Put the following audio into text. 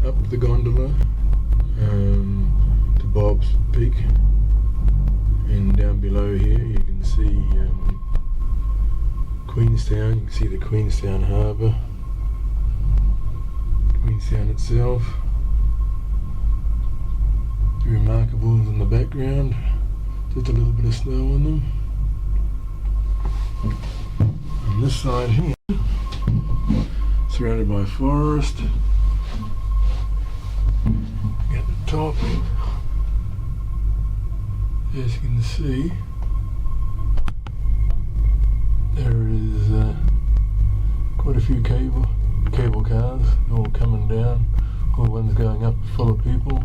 up the gondola to Bob's Peak, and down below here you can see Queenstown. You can see the Queenstown Harbour, Queenstown itself, the Remarkables in the background, just a little bit of snow on them. On this side here, surrounded by forest. At the top, as you can see, there is quite a few cable cars all coming down. All the ones going up full of people.